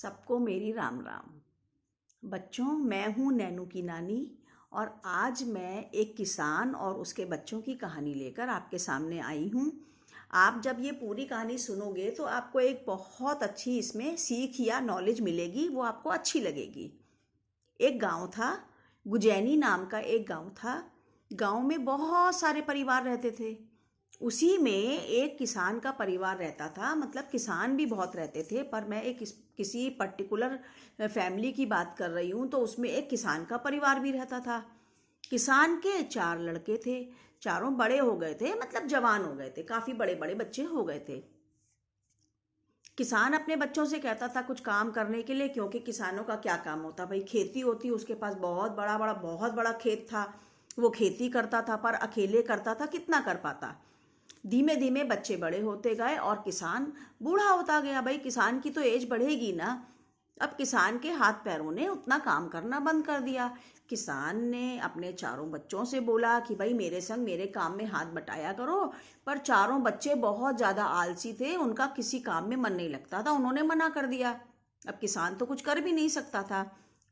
सबको मेरी राम राम। बच्चों, मैं हूँ नैनू की नानी और आज मैं एक किसान और उसके बच्चों की कहानी लेकर आपके सामने आई हूँ। आप जब ये पूरी कहानी सुनोगे तो आपको एक बहुत अच्छी इसमें सीख या नॉलेज मिलेगी, वो आपको अच्छी लगेगी। एक गांव था, गुजैनी नाम का एक गांव था। गांव में बहुत सारे परिवार रहते थे। उसी में एक किसान का परिवार रहता था, मतलब किसान भी बहुत रहते थे, पर मैं एक किसी पर्टिकुलर फैमिली की बात कर रही हूँ। तो उसमें एक किसान का परिवार भी रहता था। किसान के 4 लड़के थे। चारों बड़े हो गए थे, मतलब जवान हो गए थे, काफी बड़े बड़े बच्चे हो गए थे। किसान अपने बच्चों से कहता था कुछ काम करने के लिए, क्योंकि किसानों का क्या काम होता भाई, खेती होती। उसके पास बहुत बड़ा खेत था। वो खेती करता था, पर अकेले करता था, कितना कर पाता। धीमे धीमे बच्चे बड़े होते गए और किसान बूढ़ा होता गया। भाई किसान की तो एज बढ़ेगी ना। अब किसान के हाथ पैरों ने उतना काम करना बंद कर दिया। किसान ने अपने चारों बच्चों से बोला कि भाई मेरे संग मेरे काम में हाथ बटाया करो। पर चारों बच्चे बहुत ज्यादा आलसी थे, उनका किसी काम में मन नहीं लगता था। उन्होंने मना कर दिया। अब किसान तो कुछ कर भी नहीं सकता था।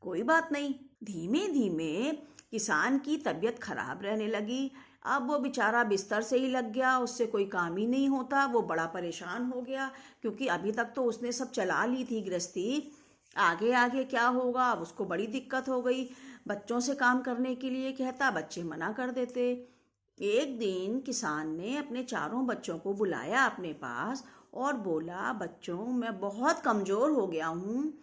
कोई बात नहीं, धीमे धीमे किसान की तबीयत खराब रहने लगी। अब वो बेचारा बिस्तर से ही लग गया, उससे कोई काम ही नहीं होता। वो बड़ा परेशान हो गया, क्योंकि अभी तक तो उसने सब चला ली थी गृहस्थी। आगे आगे क्या होगा, अब उसको बड़ी दिक्कत हो गई। बच्चों से काम करने के लिए कहता, बच्चे मना कर देते। एक दिन किसान ने अपने चारों बच्चों को बुलाया अपने पास और बोला, बच्चों मैं बहुत कमज़ोर हो गया हूँ।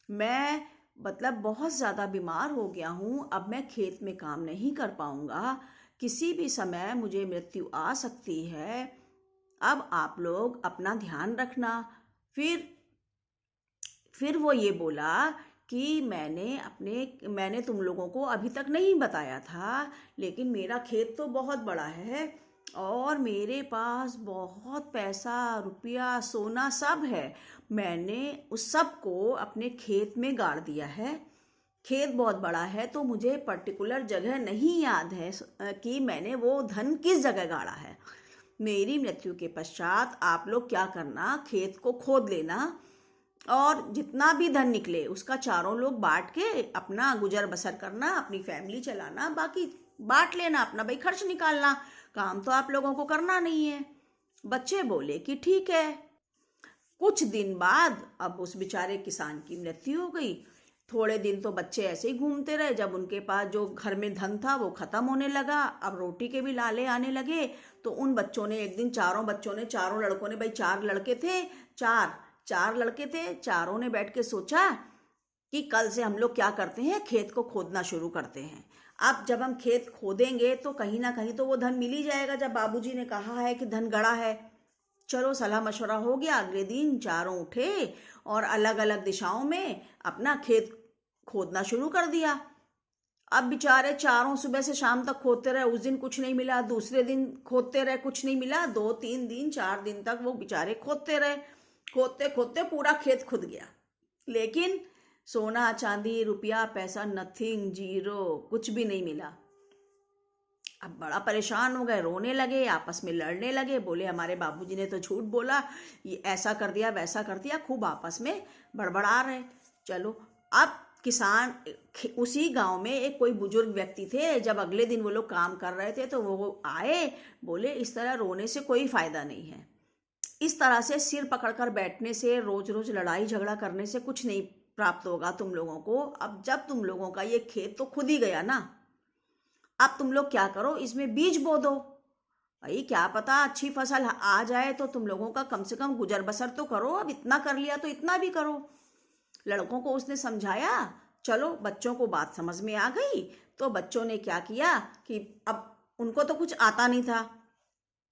मैं मतलब बहुत ज़्यादा बीमार हो गया हूँ। अब मैं खेत में काम नहीं कर पाऊँगा। किसी भी समय मुझे मृत्यु आ सकती है। अब आप लोग अपना ध्यान रखना। फिर फिर वो ये बोला कि मैंने तुम लोगों को अभी तक नहीं बताया था, लेकिन मेरा खेत तो बहुत बड़ा है और मेरे पास बहुत पैसा रुपया सोना सब है। मैंने उस सब को अपने खेत में गाड़ दिया है। खेत बहुत बड़ा है, तो मुझे पर्टिकुलर जगह नहीं याद है कि मैंने वो धन किस जगह गाड़ा है। मेरी मृत्यु के पश्चात आप लोग क्या करना, खेत को खोद लेना और जितना भी धन निकले उसका चारों लोग बांट के अपना गुजर बसर करना, अपनी फैमिली चलाना। बाकी बांट लेना, अपना भाई खर्च निकालना। काम तो आप लोगों को करना नहीं है। बच्चे बोले कि ठीक है। कुछ दिन बाद अब उस बेचारे किसान की मृत्यु हो गई। थोड़े दिन तो बच्चे ऐसे ही घूमते रहे। जब उनके पास जो घर में धन था वो खत्म होने लगा, अब रोटी के भी लाले आने लगे। तो उन बच्चों ने एक दिन, चारों लड़कों ने, भाई 4 लड़के थे, चार चार लड़के थे, चारों ने बैठ के सोचा कि कल से हम लोग क्या करते हैं, खेत को खोदना शुरू करते हैं। अब जब हम खेत खोदेंगे तो कहीं ना कहीं तो वो धन मिल ही जाएगा, जब बाबूजी ने कहा है कि धन गड़ा है। चलो सलाह मशवरा हो गया। अगले दिन चारों उठे और अलग अलग दिशाओं में अपना खेत खोदना शुरू कर दिया। अब बेचारे चारों सुबह से शाम तक खोदते रहे। उस दिन कुछ नहीं मिला, दूसरे दिन खोदते रहे, कुछ नहीं मिला। 2-3 दिन 4 दिन तक वो बेचारे खोदते रहे। खोदते खोदते पूरा खेत खुद गया, लेकिन सोना चांदी रुपया पैसा नथिंग, जीरो, कुछ भी नहीं मिला। अब बड़ा परेशान हो गए, रोने लगे, आपस में लड़ने लगे। बोले हमारे बाबूजी ने तो झूठ बोला, ये ऐसा कर दिया वैसा कर दिया, खूब आपस में बड़बड़ा रहे। चलो, अब किसान, उसी गांव में एक कोई बुजुर्ग व्यक्ति थे। जब अगले दिन वो लोग काम कर रहे थे तो वो आए, बोले इस तरह रोने से कोई फायदा नहीं है। इस तरह से सिर पकड़कर बैठने से, रोज रोज लड़ाई झगड़ा करने से कुछ नहीं प्राप्त होगा तुम लोगों को। अब जब तुम लोगों का ये खेत तो खुद ही गया ना, अब तुम लोग क्या करो, इसमें बीज बो दो। भाई क्या पता अच्छी फसल आ जाए तो तुम लोगों का कम से कम गुजर बसर तो करो। अब इतना कर लिया तो इतना भी करो। लड़कों को उसने समझाया। चलो, बच्चों को बात समझ में आ गई। तो बच्चों ने क्या किया कि अब उनको तो कुछ आता नहीं था।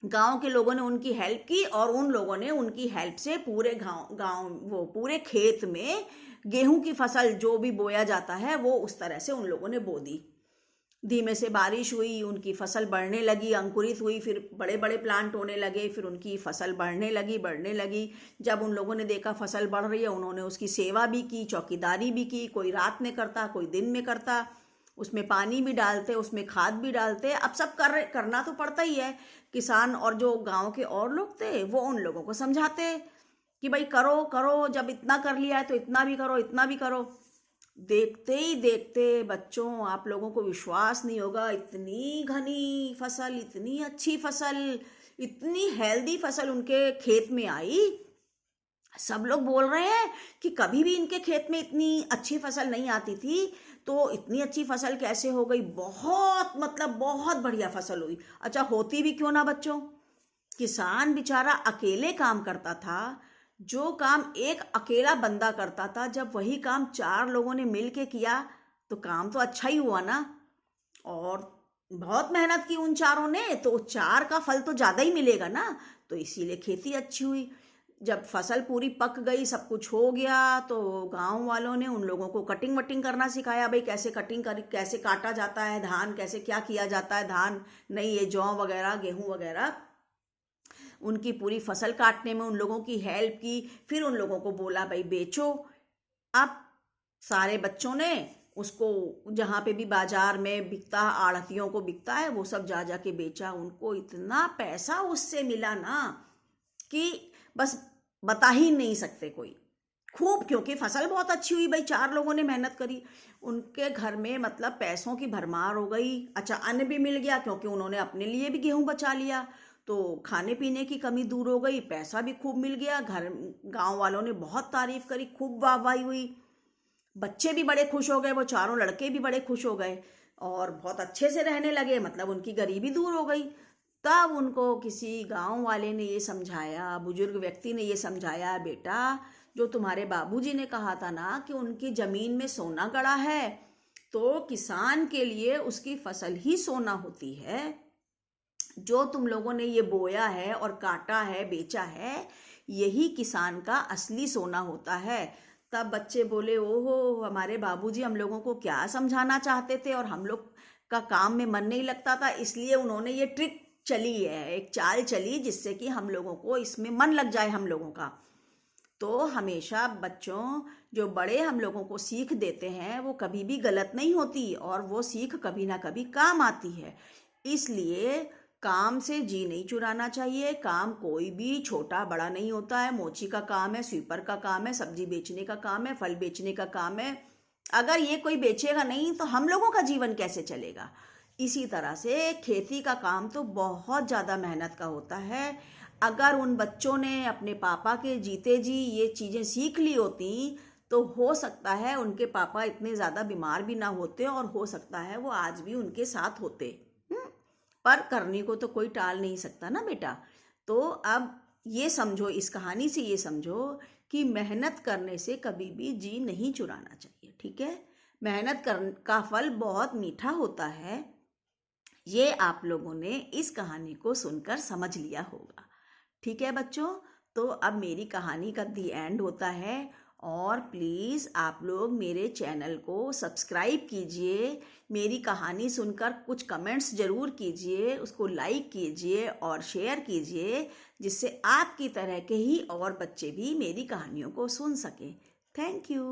गांव के लोगों ने उनकी हेल्प की और उन लोगों ने उनकी हेल्प से पूरे गांव गांव वो पूरे खेत में गेहूं की फसल जो भी बोया जाता है वो उस तरह से उन लोगों ने बो दी। धीमे से बारिश हुई, उनकी फसल बढ़ने लगी, अंकुरित हुई, फिर बड़े बड़े प्लांट होने लगे, फिर उनकी फसल बढ़ने लगी। जब उन लोगों ने देखा फसल बढ़ रही है, उन्होंने उसकी सेवा भी की, चौकीदारी भी की। कोई रात में करता, कोई दिन में करता। उसमें पानी भी डालते, उसमें खाद भी डालते। अब सब करना तो पड़ता ही है। किसान और जो गांव के और लोग थे वो उन लोगों को समझाते कि भाई करो करो, जब इतना कर लिया है तो इतना भी करो, इतना भी करो। देखते ही देखते बच्चों, आप लोगों को विश्वास नहीं होगा, इतनी घनी फसल, इतनी अच्छी फसल, इतनी हेल्दी फसल उनके खेत में आई। सब लोग बोल रहे हैं कि कभी भी इनके खेत में इतनी अच्छी फसल नहीं आती थी, तो इतनी अच्छी फसल कैसे हो गई। बहुत मतलब बहुत बढ़िया फसल हुई। अच्छा, होती भी क्यों ना बच्चों, किसान बेचारा अकेले काम करता था। जो काम एक अकेला बंदा करता था, जब वही काम 4 लोगों ने मिल के किया तो काम तो अच्छा ही हुआ ना। और बहुत मेहनत की उन चारों ने, तो 4 का फल तो ज़्यादा ही मिलेगा ना। तो इसीलिए खेती अच्छी हुई। जब फसल पूरी पक गई, सब कुछ हो गया, तो गांव वालों ने उन लोगों को कटिंग वटिंग करना सिखाया। भाई कैसे कटिंग कर, कैसे काटा जाता है धान, कैसे क्या किया जाता है धान, नहीं ये जौ वगैरह गेहूं वगैरह। उनकी पूरी फसल काटने में उन लोगों की हेल्प की। फिर उन लोगों को बोला भाई बेचो। अब सारे बच्चों ने उसको, जहाँ पे भी बाजार में बिकता, आढ़तियों को बिकता है, वो सब जा जा के बेचा। उनको इतना पैसा उससे मिला ना कि बस बता ही नहीं सकते कोई। खूब, क्योंकि फसल बहुत अच्छी हुई भाई, 4 लोगों ने मेहनत करी। उनके घर में मतलब पैसों की भरमार हो गई। अच्छा, अन्न भी मिल गया क्योंकि उन्होंने अपने लिए भी गेहूं बचा लिया, तो खाने पीने की कमी दूर हो गई। पैसा भी खूब मिल गया। घर गांव वालों ने बहुत तारीफ करी, खूब वाहवाही हुई। बच्चे भी बड़े खुश हो गए, वो चारों लड़के भी बड़े खुश हो गए और बहुत अच्छे से रहने लगे। मतलब उनकी गरीबी दूर हो गई। तब उनको किसी गांव वाले ने ये समझाया, बुजुर्ग व्यक्ति ने ये समझाया, बेटा जो तुम्हारे बाबूजी ने कहा था ना कि उनकी जमीन में सोना गड़ा है, तो किसान के लिए उसकी फसल ही सोना होती है। जो तुम लोगों ने ये बोया है और काटा है, बेचा है, यही किसान का असली सोना होता है। तब बच्चे बोले, ओहो, हमारे बाबूजी हम लोगों को क्या समझाना चाहते थे और हम लोग का काम में मन नहीं लगता था, इसलिए उन्होंने ये ट्रिक चली है, एक चाल चली, जिससे कि हम लोगों को इसमें मन लग जाए हम लोगों का। तो हमेशा बच्चों, जो बड़े हम लोगों को सीख देते हैं वो कभी भी गलत नहीं होती, और वो सीख कभी ना कभी काम आती है। इसलिए काम से जी नहीं चुराना चाहिए। काम कोई भी छोटा बड़ा नहीं होता है। मोची का काम है, स्वीपर का काम है, सब्जी बेचने का काम है, फल बेचने का काम है। अगर ये कोई बेचेगा नहीं तो हम लोगों का जीवन कैसे चलेगा। इसी तरह से खेती का काम तो बहुत ज़्यादा मेहनत का होता है। अगर उन बच्चों ने अपने पापा के जीते जी ये चीज़ें सीख ली होती तो हो सकता है उनके पापा इतने ज़्यादा बीमार भी ना होते, और हो सकता है वो आज भी उनके साथ होते। पर करने को तो कोई टाल नहीं सकता ना बेटा। तो अब ये समझो, इस कहानी से ये समझो कि मेहनत करने से कभी भी जी नहीं चुराना चाहिए, ठीक है। मेहनत का फल बहुत मीठा होता है। ये आप लोगों ने इस कहानी को सुनकर समझ लिया होगा, ठीक है बच्चों। तो अब मेरी कहानी का दी एंड होता है, और प्लीज़ आप लोग मेरे चैनल को सब्सक्राइब कीजिए। मेरी कहानी सुनकर कुछ कमेंट्स ज़रूर कीजिए, उसको लाइक कीजिए और शेयर कीजिए, जिससे आपकी तरह के ही और बच्चे भी मेरी कहानियों को सुन सकें। Thank you.